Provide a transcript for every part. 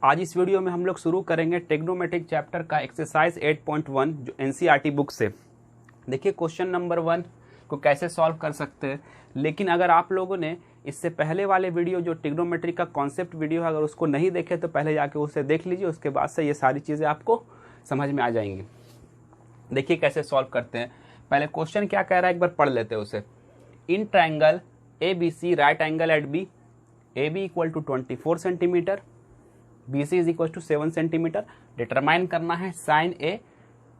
आज इस वीडियो में हम लोग शुरू करेंगे ट्रिग्नोमेट्रिक चैप्टर का एक्सरसाइज 8.1 जो एनसीईआरटी बुक से। देखिए क्वेश्चन नंबर 1 को कैसे सॉल्व कर सकते हैं, लेकिन अगर आप लोगों ने इससे पहले वाले वीडियो जो ट्रिग्नोमेट्री का कॉन्सेप्ट वीडियो है अगर उसको नहीं देखे तो पहले जाके उसे देख लीजिए, उसके बाद से ये सारी चीज़ें आपको समझ में आ जाएंगी। देखिए कैसे सॉल्व करते हैं। पहले क्वेश्चन क्या कह रहा है एक बार पढ़ लेते हैं उसे। In triangle A B C right angle at B, A B equal to 24 centimetre, B C is equal to 7 centimetre. Determine करना है साइन ए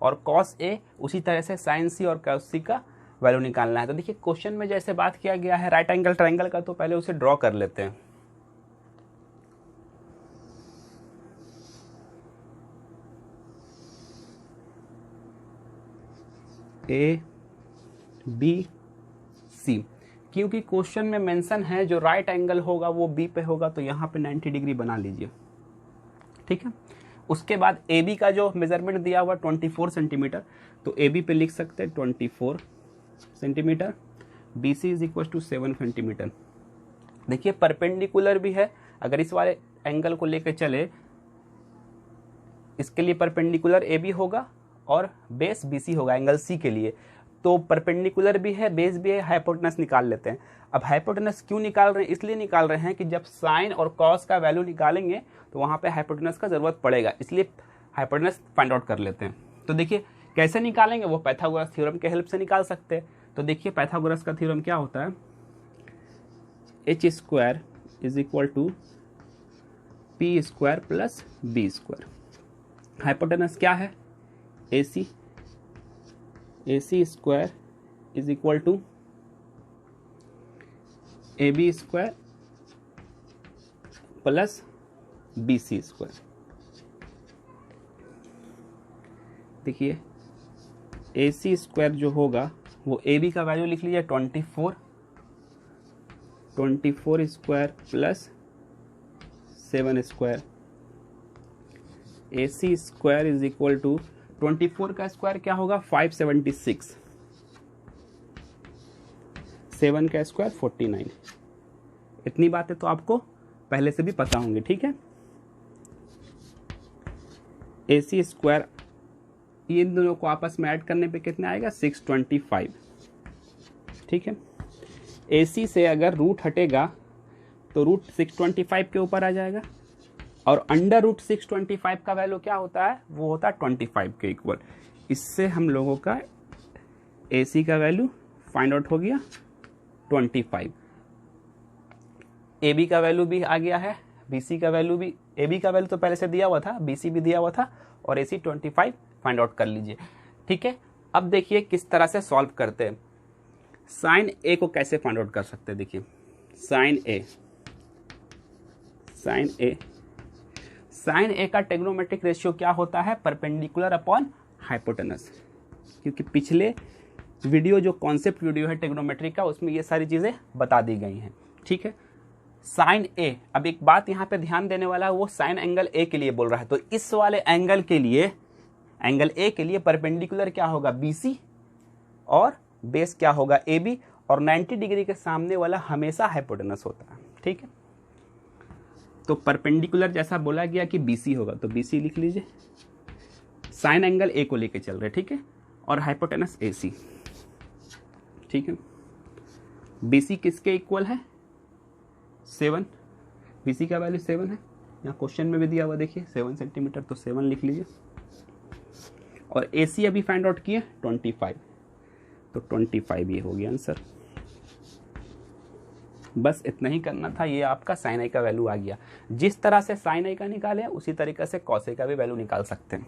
और कॉस ए, उसी तरह से साइन सी और कॉस सी का वैल्यू निकालना है। तो देखिए क्वेश्चन में जैसे बात किया गया है राइट एंगल ट्राइंगल का, तो पहले उसे ड्रॉ कर लेते हैं। ए बी सी, क्योंकि क्वेश्चन में मेंशन है जो राइट एंगल होगा वो बी पे होगा, तो यहाँ पे 90 डिग्री बना लीजिए, ठीक है। उसके बाद ए बी का जो मेजरमेंट दिया हुआ 24 सेंटीमीटर, तो ए बी पे लिख सकते हैं 24 centimetre, B C is equal to 7 centimetre. देखिए परपेंडिकुलर भी है, अगर इस वाले एंगल को लेकर चले इसके लिए परपेंडिकुलर ए बी होगा और बेस बी सी होगा एंगल सी के लिए। तो परपेंडिकुलर भी है, बेस भी है, हाइपोटेनस निकाल लेते हैं। अब हाइपोटेनस क्यों निकाल रहे हैं? इसलिए निकाल रहे हैं कि जब साइन और कॉस का वैल्यू निकालेंगे तो वहाँ पे हाइपोटेनस का जरूरत पड़ेगा, इसलिए हाइपोटेनस फाइंड आउट कर लेते हैं। तो देखिए कैसे निकालेंगे, वो पाइथागोरस थ्योरम के हेल्प से निकाल सकते हैं। तो देखिए पाइथागोरस का थ्योरम क्या होता है, H square is equal to P square plus B square. Hypotenuse क्या है, A C, A C square is equal to A B square plus B C square. देखिए ए सी स्क्वायर जो होगा वो ए बी का value लिख लीजिए 24 square plus 7 square. A C square is equal to 24 का स्क्वायर क्या होगा 576, 7 का स्क्वायर 49। इतनी बातें तो आपको पहले से भी पता होंगी, ठीक है। ए सी स्क्वायर इन दोनों को आपस में ऐड करने पे कितना आएगा 625, ठीक है। ए सी से अगर रूट हटेगा तो रूट 625 के ऊपर आ जाएगा, और अंडर रूट 625 का वैल्यू क्या होता है, वो होता है 25 के इक्वल। इससे हम लोगों का ए सी का वैल्यू फाइंड आउट हो गया 25। ए बी का वैल्यू भी आ गया है, बी सी का वैल्यू भी, ए बी का वैल्यू तो पहले से दिया हुआ था, बी सी भी दिया हुआ था, और ए सी 25 फाइंड आउट कर लीजिए, ठीक है। अब देखिए किस तरह से सॉल्व करते हैं। साइन ए को कैसे फाइंड आउट कर सकते हैं, देखिए साइन ए, साइन ए का ट्रिग्नोमेट्रिक रेशियो क्या होता है, परपेंडिकुलर अपॉन हाइपोटेनस। क्योंकि पिछले वीडियो जो कॉन्सेप्ट वीडियो है ट्रिग्नोमेट्री का उसमें ये सारी चीज़ें बता दी गई हैं, ठीक है। साइन ए, अब एक बात यहाँ पे ध्यान देने वाला है, वो साइन एंगल ए के लिए बोल रहा है, तो इस वाले एंगल के लिए, एंगल ए के लिए परपेंडिकुलर क्या होगा बी सी और बेस क्या होगा ए बी, और 90 डिग्री के सामने वाला हमेशा हाइपोटेनस होता है, ठीक है। तो परपेंडिकुलर जैसा बोला गया कि BC होगा, तो BC लिख लीजिए। साइन एंगल ए को लेके चल रहे, ठीक है, और हाइपोटेनस AC, ठीक है। BC किसके इक्वल है 7, BC का वैल्यू 7 है, यहाँ क्वेश्चन में भी दिया हुआ देखिए 7 सेंटीमीटर, तो 7 लिख लीजिए। और AC अभी फाइंड आउट किए 25, तो 25 ये हो गया आंसर। बस इतना ही करना था, ये आपका साइन ए का वैल्यू आ गया। जिस तरह से साइन ए का निकाले उसी तरीके से कॉस ए का भी वैल्यू निकाल सकते हैं।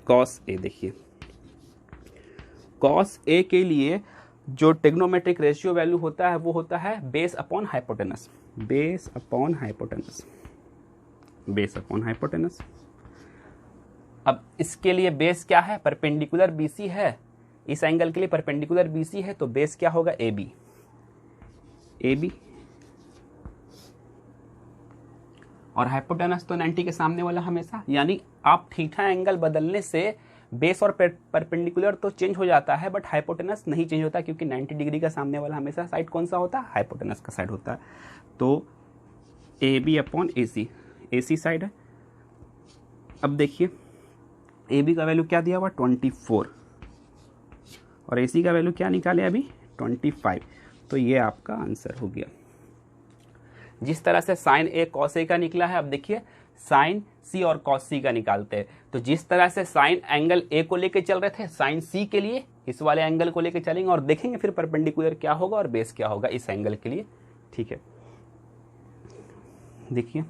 कॉस ए, देखिए कॉस ए के लिए जो ट्रिग्नोमेट्रिक रेशियो वैल्यू होता है वो होता है base upon hypotenuse, base upon hypotenuse, base upon hypotenuse. अब इसके लिए बेस क्या है, परपेंडिकुलर BC है, इस एंगल के लिए परपेंडिकुलर BC है, तो बेस क्या होगा AB, AB, और हाइपोटेनस तो 90 के सामने वाला हमेशा, यानी आप थीटा एंगल बदलने से बेस और परपेंडिकुलर तो चेंज हो जाता है, बट हाइपोटेनस नहीं चेंज होता, क्योंकि 90 डिग्री का सामने वाला हमेशा साइड कौन सा होता है, हाइपोटेनस का साइड होता है। तो AB upon AC, AC side है। अब देखिए AB का वैल्यू क्या दिया हुआ 24 और AC का वैल्यू क्या निकाले अभी 25, तो ये आपका आंसर हो गया। जिस तरह से साइन A cos A का निकला है, अब देखिए साइन C और cos C का निकालते हैं। तो जिस तरह से साइन एंगल A को लेके चल रहे थे, साइन C के लिए इस वाले एंगल को लेके चलेंगे और देखेंगे फिर परपेंडिकुलर क्या होगा और बेस क्या होगा इस एंगल के लिए। ठीक है, देखिए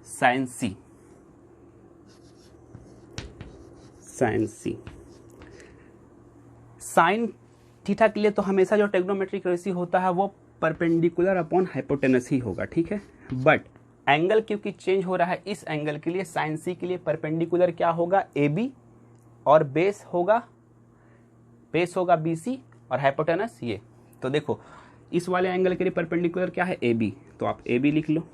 sine C, sine C, sine theta के लिए तो हमेशा जो ट्रिग्नोमेट्रिक रेशियो होता है वो परपेंडिकुलर अपॉन हाइपोटेनस ही होगा। ठीक है, बट एंगल क्योंकि चेंज हो रहा है इस एंगल के लिए साइन C के लिए परपेंडिकुलर क्या होगा AB और बेस होगा BC और हाइपोटेनस ये। तो देखो इस वाले एंगल के लिए परपेंडिकुलर क्या है AB, तो आप AB लिख लो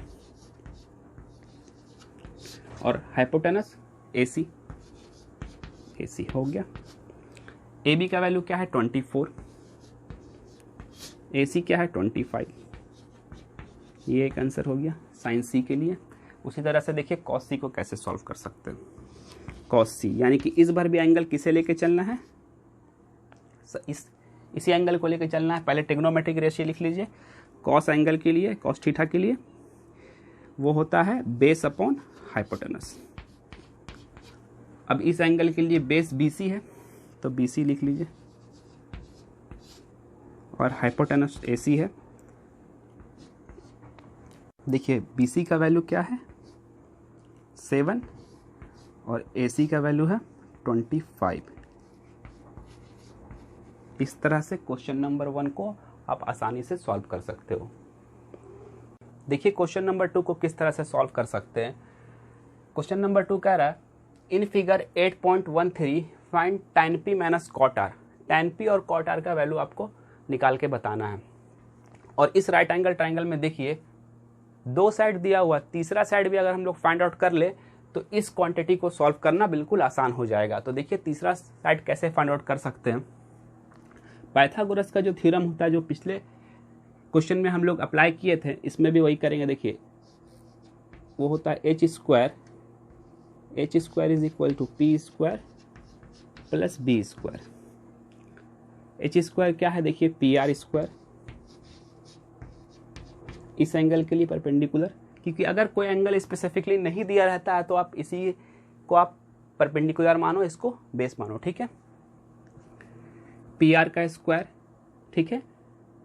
और हाइपोटेनस AC हो गया। AB का वैल्यू क्या है 24, AC क्या है 25, ये एक आंसर हो गया साइन C के लिए। उसी तरह से देखिए cos C को कैसे सॉल्व कर सकते हैं। cos C यानी कि इस बार भी एंगल किसे लेके चलना है, इसी एंगल को लेके चलना है। पहले ट्रिग्नोमेट्रिक रेशियो लिख लीजिए। cos एंगल के लिए, cos थीटा के लिए वो होता है बेस अपॉन हाइपोटेनस। अब इस एंगल के लिए बेस BC है तो BC लिख लीजिए और हाइपोटेनस AC है। देखिए BC का वैल्यू क्या है 7 और AC का वैल्यू है 25। इस तरह से क्वेश्चन नंबर 1 को आप आसानी से सॉल्व कर सकते हो। देखिए क्वेश्चन नंबर 2 को किस तरह से सॉल्व कर सकते हैं। क्वेश्चन नंबर 2 कह रहा है in figure 8.13 find tan P minus cot R। tan P और cot R का वैल्यू आपको निकाल के बताना है। और इस राइट एंगल ट्राइंगल में देखिए 2 साइड दिया हुआ, तीसरा साइड भी अगर हम लोग फाइंड आउट कर ले तो इस क्वांटिटी को सॉल्व करना बिल्कुल आसान हो जाएगा। तो देखिए तीसरा साइड कैसे फाइंड आउट कर सकते हैं। पाइथागोरस का जो थ्योरम होता है जो पिछले क्वेश्चन में हम लोग अप्लाई किए थे, इसमें भी वही करेंगे। देखिए वो होता है h square is equal to p square plus b square. h square क्या है देखिए PR स्क्वायर, इस एंगल के लिए परपेंडिकुलर, क्योंकि अगर कोई एंगल स्पेसिफिकली नहीं दिया रहता है तो आप इसी को आप परपेंडिकुलर मानो, इसको बेस मानो। ठीक है, PR का स्क्वायर, ठीक है,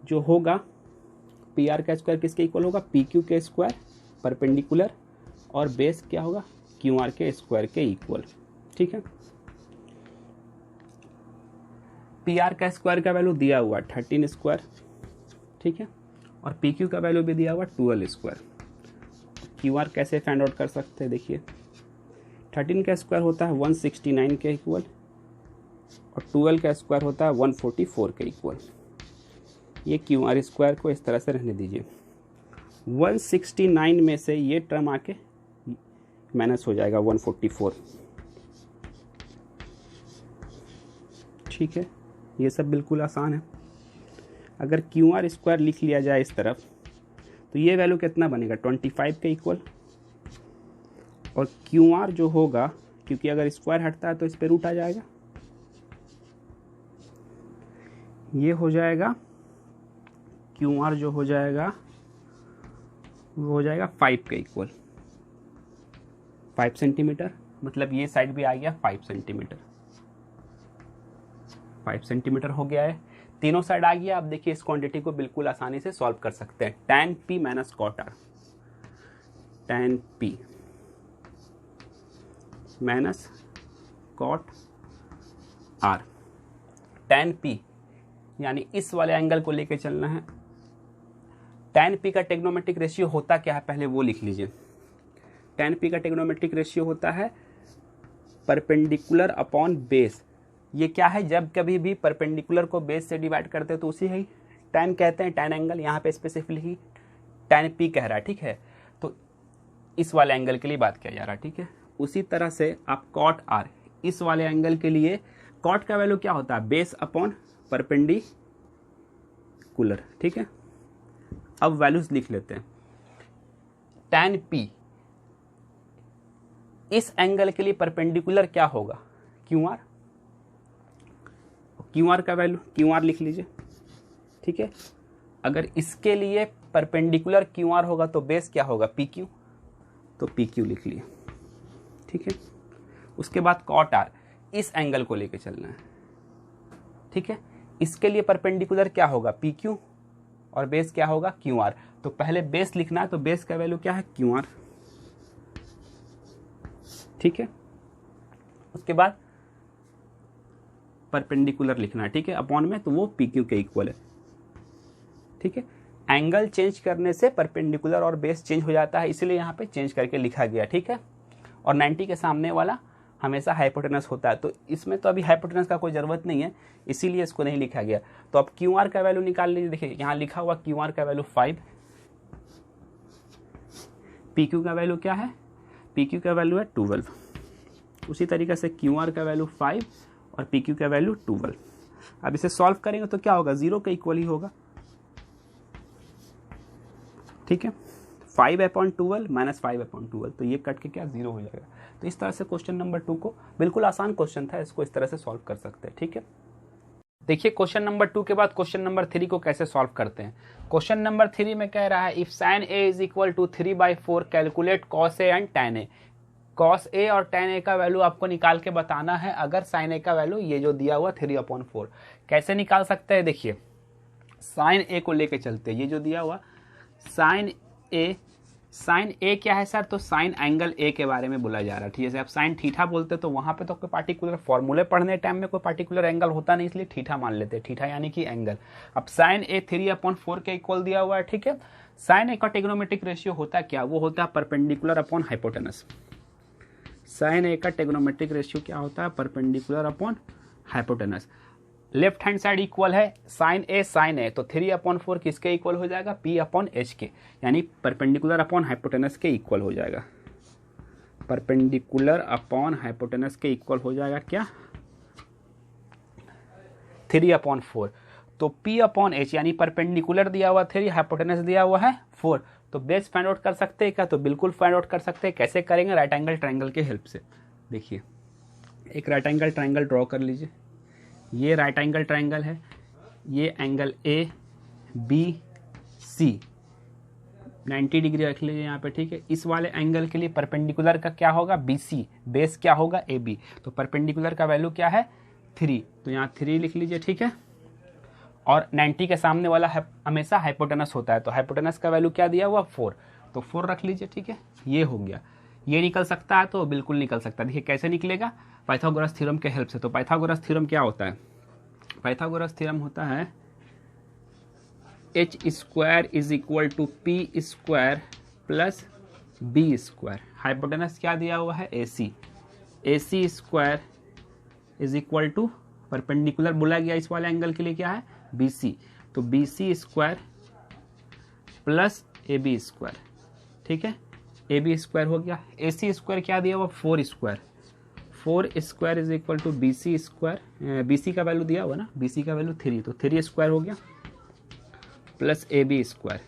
जो होगा PR का स्क्वायर किसके इक्वल होगा PQ के स्क्वायर परपेंडिकुलर, और बेस क्या होगा QR के स्क्वायर के इक्वल। ठीक है, PR का स्क्वायर का वैल्यू दिया हुआ 13 स्क्वायर, ठीक है, और PQ का वैल्यू भी दिया हुआ 12 स्क्वायर। QR कैसे फाइंड आउट कर सकते हैं, देखिए 13 का स्क्वायर होता है 169 के इक्वल और 12 का स्क्वायर होता है 144 के इक्वल। ये QR स्क्वायर को इस तरह से रहने दीजिए। 169 में से ये टर्म आके माइनस हो जाएगा 144। ठीक है, ये सब बिल्कुल आसान है। अगर QR स्क्वायर लिख लिया जाए इस तरफ तो ये वैल्यू कितना बनेगा 25 के इक्वल, और QR जो होगा, क्योंकि अगर स्क्वायर हटता है तो इस पे रूट आ जाएगा, ये हो जाएगा QR जो हो जाएगा वो हो जाएगा 5 के इक्वल, 5 सेंटीमीटर, मतलब ये साइड भी आ गया 5 सेंटीमीटर, 5 सेंटीमीटर हो गया है। तीनों साइड आ गया। अब देखिए इस क्वांटिटी को बिल्कुल आसानी से सॉल्व कर सकते हैं। tan P minus cot R, tan P minus cot R, tan P यानी इस वाले एंगल को लेके चलना है। tan P का ट्रिग्नोमेट्रिक रेशियो होता क्या है पहले वो लिख लीजिए। tan P का ट्रिग्नोमेट्रिक रेशियो होता है परपेंडिकुलर अपॉन बेस। ये क्या है, जब कभी भी परपेंडिकुलर को बेस से डिवाइड करते हैं तो उसी ही tan कहते हैं, tan एंगल, यहाँ पे स्पेसिफिकली tan P कह रहा है। ठीक है, तो इस वाले एंगल के लिए बात किया जा रहा है। ठीक है, उसी तरह से आप cot R, इस वाले एंगल के लिए कॉट का वैल्यू क्या होता है, बेस अपॉन परपेंडिकुलर। ठीक है, अब वैल्यूज लिख लेते हैं। tan P इस एंगल के लिए परपेंडिकुलर क्या होगा, QR। QR का वैल्यू QR लिख लीजिए। ठीक है, अगर इसके लिए परपेंडिकुलर QR होगा तो बेस क्या होगा, PQ, तो PQ लिख लिए। ठीक है, उसके बाद cot R इस एंगल को लेके चलना है। ठीक है, इसके लिए परपेंडिकुलर क्या होगा, PQ, और बेस क्या होगा, QR। तो पहले बेस लिखना है, तो बेस का वैल्यू क्या है, QR। ठीक है, उसके बाद परपेंडिकुलर लिखना है। ठीक है, अपॉन में, तो वो PQ के इक्वल है। ठीक है, एंगल चेंज करने से परपेंडिकुलर और बेस चेंज हो जाता है, इसलिए यहाँ पे चेंज करके लिखा गया। ठीक है, और 90 के सामने वाला हमेशा हाइपोटेनस होता है, तो इसमें तो अभी हाइपोटेनस का कोई ज़रूरत नहीं है, इसीलिए इसको नहीं लिखा गया। तो अब QR का वैल्यू निकाल लीजिए। देखिए यहाँ लिखा हुआ QR का वैल्यू 5, PQ का वैल्यू क्या है, PQ का वैल्यू है 12। उसी तरीके से QR का वैल्यू 5 और PQ का वैल्यू 12। अब इसे सॉल्व करेंगे तो क्या होगा, 0 के इक्वल ही होगा। ठीक है, 5/12 माइनस 5/12, तो ये कट के क्या 0 हो जाएगा। तो इस तरह से क्वेश्चन नंबर 2 को, बिल्कुल आसान क्वेश्चन था, इसको इस तरह से सॉल्व कर सकते हैं। ठीक है, देखिए क्वेश्चन नंबर 2 के बाद क्वेश्चन नंबर 3 को कैसे सॉल्व करते हैं। क्वेश्चन नंबर 3 में कह रहा है if sin A is equal to 3/4 calculate cos A and tan A। cos A और tan A का वैल्यू आपको निकाल के बताना है, अगर sin A का वैल्यू ये जो दिया हुआ 3/4। कैसे निकाल सकते हैं, देखिए sin A को लेके चलते हैं, ये जो दिया हुआ sin A क्या है सर, तो साइन एंगल A के बारे में बोला जा रहा है। ठीक है, आप साइन थीटा बोलते तो वहां पे तो कोई पार्टिकुलर फॉर्मूले पढ़ने टाइम में कोई पार्टिकुलर एंगल होता नहीं, इसलिए थीटा मान लेते हैं, थीटा यानी कि एंगल। अब साइन A 3/4 के इक्वल दिया हुआ है। ठीक है, साइन A का ट्रिग्नोमेट्रिक रेशियो होता है क्या, वो होता है perpendicular upon hypotenuse. Sine A का ट्रिग्नोमेट्रिक रेशियो क्या होता है, perpendicular upon hypotenuse. Left hand side equal है साइन A साइन A, तो 3/4 किसके इक्वल हो जाएगा, P/H के, यानी परपेंडिकुलर अपॉन हाइपोटेनस के इक्वल हो जाएगा। परपेंडिकुलर अपॉन हाइपोटेनस के इक्वल हो जाएगा क्या, 3/4। तो P/H यानी परपेंडिकुलर दिया हुआ 3, हाइपोटेनस दिया हुआ है 4। तो बेस फाइंड आउट कर सकते हैं क्या, तो बिल्कुल फाइंड आउट कर सकते हैं। कैसे करेंगे, राइट एंगल ट्रायंगल के हेल्प से। देखिए एक राइट एंगल ट्रायंगल ड्रॉ कर लीजिए, ये राइट एंगल ट्रायंगल है, ये एंगल ABC 90 डिग्री रख लीजिए यहाँ पे। ठीक है, इस वाले एंगल के लिए परपेंडिकुलर का क्या होगा, BC, बेस क्या होगा AB, तो परपेंडिकुलर का वैल्यू क्या है 3, तो यहाँ 3 लिख लीजिए। ठीक है, और 90 के सामने वाला हमेशा हाइपोटेनस होता है, तो हाइपोटेनस का वैल्यू क्या दिया हुआ 4, तो 4 रख लीजिए। ठीक है, ये हो गया। ये निकल सकता है, तो बिल्कुल निकल सकता है। देखिए कैसे निकलेगा, पाइथागोरस थ्योरम के हेल्प से। तो पाइथागोरस थ्योरम क्या होता है, पाइथागोरस थ्योरम होता है h² is equal to P² plus B²। Hypotenuse क्या दिया हुआ है AC, AC² is equal to perpendicular बोला गया इस वाले एंगल के लिए क्या है BC, तो BC² प्लस AB²। ठीक है, AB² हो गया। AC² क्या दिया हुआ 4², 4² is equal to BC², BC का वैल्यू दिया हुआ ना, BC का वैल्यू 3, तो 3² हो गया प्लस AB²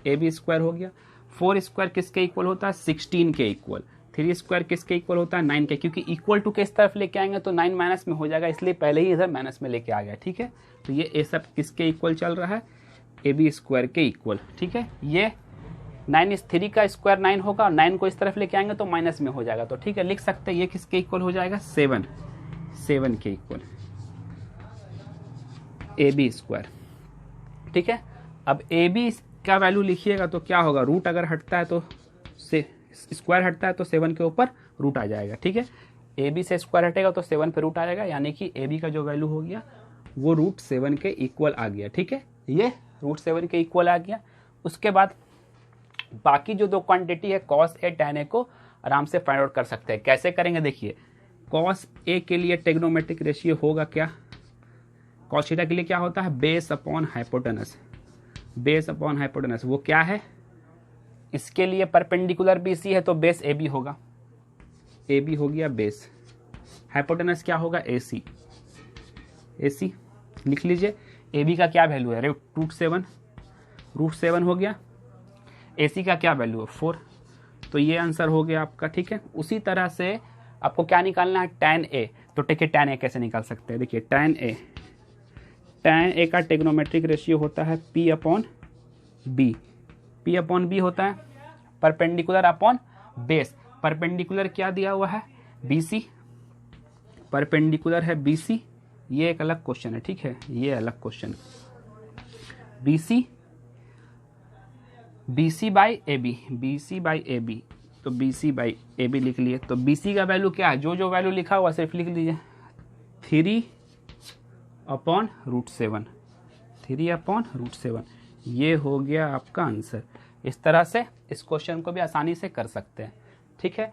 AB² हो गया। 4² किसके इक्वल होता है 16 के इक्वल, 3² किसके इक्वल होता है 9 के, क्योंकि इक्वल टू किस तरफ लेके आएंगे तो 9 माइनस में हो जाएगा, इसलिए पहले ही इधर माइनस में लेके आ गया। ठीक है, तो ये सब किसके इक्वल चल रहा है, AB² के इक्वल। ठीक है, ये 9 इस 3 का स्क्वायर 9 होगा, और 9 को इस तरफ लेके आएंगे तो माइनस में हो जाएगा। तो ठीक है, लिख सकते हैं ये किसके इक्वल हो जाएगा 7 के इक्वल AB²। ठीक है, अब AB का वैल्यू लिखिएगा तो क्या होगा, रूट अगर हटता है तो स्क्वायर हटता है तो 7 के ऊपर रूट आ जाएगा। ठीक है, AB से स्क्वायर हटेगा तो 7 पे रूट आ जाएगा, यानी कि AB का जो वैल्यू हो गया वो √7 के इक्वल आ गया। ठीक है, ये √7 के इक्वल आ गया। उसके बाद बाकी जो दो क्वांटिटी है cos A tan A को आराम से फाइंड आउट कर सकते हैं। कैसे करेंगे, देखिए cos A के लिए ट्रिग्नोमेट्रिक रेशियो होगा क्या, cos थीटा के लिए क्या होता है base upon hypotenuse, base upon hypotenuse वो क्या है, इसके लिए परपेंडिकुलर BC है तो बेस AB होगा। ए बी हो गया बेस, हाइपोटेनस क्या होगा ए सी, ए सी लिख लीजिए। ए बी का क्या वैल्यू है, रूट सेवन हो गया। ए सी का क्या वैल्यू है 4, तो ये आंसर हो गया आपका। ठीक है, उसी तरह से आपको क्या निकालना है tan ए, तो देखिए tan ए कैसे निकाल सकते हैं। देखिए tan ए का टेग्नोमेट्रिक रेशियो होता है P upon B, P upon B होता है परपेंडिकुलर अपॉन बेस। परपेंडिकुलर क्या दिया हुआ है BC, परपेंडिकुलर है BC, ये एक अलग क्वेश्चन है। ठीक है, ये अलग question, BC by A B, तो BC बाई ए बी लिख लिए। तो BC का वैल्यू क्या है, जो वैल्यू लिखा हुआ सिर्फ लिख लीजिए 3 अपॉन रूट सेवन, ये हो गया आपका आंसर। इस तरह से इस क्वेश्चन को भी आसानी से कर सकते हैं। ठीक है,